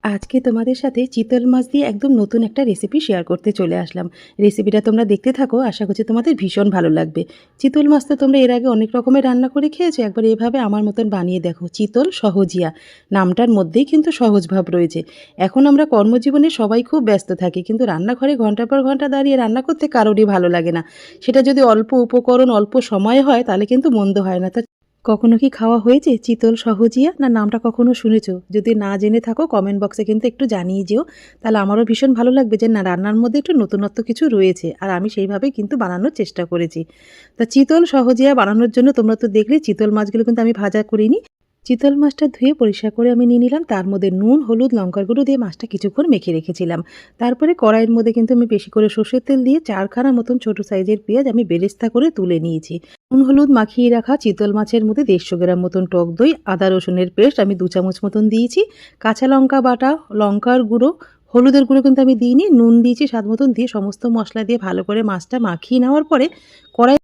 আজকে তোমাদের সাথে চিতল মাছ দিয়ে একদম নতুন একটা রেসিপি শেয়ার করতে চলে আসলাম। রেসিপিটা তোমরা দেখতে থাকো, আশা করছি তোমাদের ভীষণ ভালো লাগবে। চিতল মাছ তো তোমরা এর আগে অনেক রকমের রান্না করে খেয়েছো, একবার এভাবে আমার মতন বানিয়ে দেখো। চিতল সহজিয়া নামটার মধ্যেই কিন্তু সহজ ভাব রয়েছে। এখন আমরা কর্মজীবনে সবাই খুব ব্যস্ত থাকি, কিন্তু রান্নাঘরে ঘন্টার পর ঘন্টা দাঁড়িয়ে রান্না করতে কারোরই ভালো লাগে না। সেটা যদি অল্প উপকরণ অল্প সময় হয় তাহলে কিন্তু মন্দ হয় না। কখনো কি খাওয়া হয়েছে চিতল সহজিয়া, না নামটা কখনো শুনেছো? যদি না জেনে থাকো কমেন্ট বক্সে কিন্তু একটু জানিয়ে যেও, তাহলে আমারও ভীষণ ভালো লাগবে যে না, রান্নার মধ্যে একটু নতুনত্ব কিছু রয়েছে আর আমি সেইভাবেই কিন্তু বানানোর চেষ্টা করেছি। তা চিতল সহজিয়া বানানোর জন্য তোমরা তো দেখলে চিতল মাছগুলো কিন্তু আমি ভাজা করিনি। চিতল মাছটা ধুয়ে পরিষ্কার করে আমি নিয়ে নিলাম, তার মধ্যে নুন হলুদ লঙ্কার গুঁড়ো দিয়ে মাছটা কিছুক্ষণ মেখে রেখেছিলাম। তারপরে কড়াইয়ের মধ্যে কিন্তু আমি বেশি করে সর্ষের তেল দিয়ে চারখানা মতন ছোট সাইজের পেঁয়াজ আমি বেরেস্তা করে তুলে নিয়েছি। নুন হলুদ মাখিয়ে রাখা চিতল মাছের মধ্যে 150 গ্রাম মতন টক দই, আদা রসুনের পেস্ট আমি 2 চামচ মতন দিয়েছি, কাঁচা লঙ্কা বাটা, লঙ্কার গুঁড়ো, হলুদের গুঁড়ো কিন্তু আমি দিইনি, নুন দিয়েছি স্বাদ মতন, দিয়ে সমস্ত মশলা দিয়ে ভালো করে মাছটা মাখিয়ে নেওয়ার পরে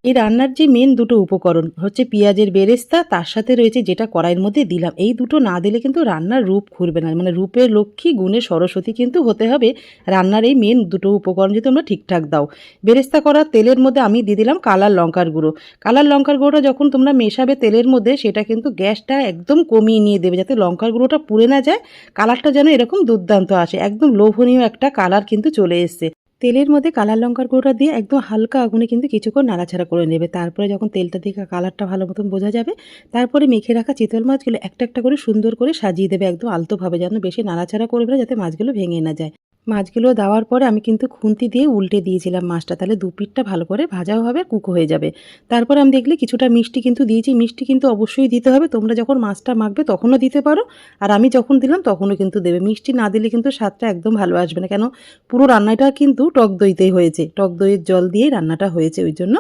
এই রান্নার যে মেন দুটো উপকরণ হচ্ছে পেঁয়াজের বেরেস্তা, তার সাথে রয়েছে যেটা কড়াইয়ের মধ্যে দিলাম। এই দুটো না দিলে কিন্তু রান্নার রূপ ঘুরবে না, মানে রূপের লক্ষ্মী গুণের সরস্বতী কিন্তু হতে হবে রান্নার এই মেন দুটো উপকরণ যদি তোমরা ঠিকঠাক দাও। বেরেস্তা করা তেলের মধ্যে আমি দিয়ে দিলাম কালার লঙ্কার গুঁড়ো। কালার লঙ্কার গুঁড়োটা যখন তোমরা মেশাবে তেলের মধ্যে, সেটা কিন্তু গ্যাসটা একদম কমিয়ে নিয়ে দেবে, যাতে লঙ্কার গুঁড়োটা পুড়ে না যায়, কালারটা যেন এরকম দুর্দান্ত আসে, একদম লোভনীয় একটা কালার কিন্তু চলে এসছে। তেলের মধ্যে কালার লঙ্কার গুঁড়োটা দিয়ে একদম হালকা আগুনে কিন্তু কিছুক্ষণ নাড়াচাড়া করে নেবে। তারপরে যখন তেলটা থেকে কালারটা ভালো মতন বোঝা যাবে, তারপরে মেখে রাখা চিতল মাছগুলো একটা একটা করে সুন্দর করে সাজিয়ে দেবে, একদম আলতোভাবে, যেন বেশি নাড়াচাড়া করবে না, যাতে মাছগুলো ভেঙে না যায়। মাছগুলো দেওয়ার পরে আমি কিন্তু খুন্তি দিয়ে উল্টে দিয়েছিলাম মাছটা, তাহলে দুপিঠটা ভালো করে ভাজাও হবে, কুকো হয়ে যাবে। তারপর আমি দেখলে কিছুটা মিষ্টি কিন্তু দিয়েছি, মিষ্টি কিন্তু অবশ্যই দিতে হবে, তোমরা যখন মাছটা মাখবে তখনও দিতে পারো, আর আমি যখন দিলাম তখনও কিন্তু দেবে। মিষ্টি না দিলে কিন্তু স্বাদটা একদম ভালো আসবে না, কেন পুরো রান্নাটা কিন্তু টক দইতেই হয়েছে, টক দইয়ের জল দিয়েই রান্নাটা হয়েছে, ওই জন্য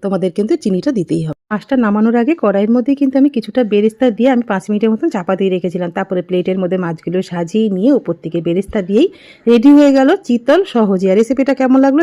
তোমাদের কিন্তু চিনিটা দিতেই হবে। মাছটা নামানোর আগে কড়াইয়ের মধ্যে কিন্তু আমি কিছুটা বেরেস্তা দিয়ে আমি 5 মিনিটের মতন চাপা দিয়ে রেখেছিলাম। তারপরে প্লেটের মধ্যে মাছগুলো সাজিয়ে নিয়ে উপর থেকে বেরেস্তা দিয়েই রেডি হয়ে গেল চিতল সহজিয়া। রেসিপিটা কেমন লাগলো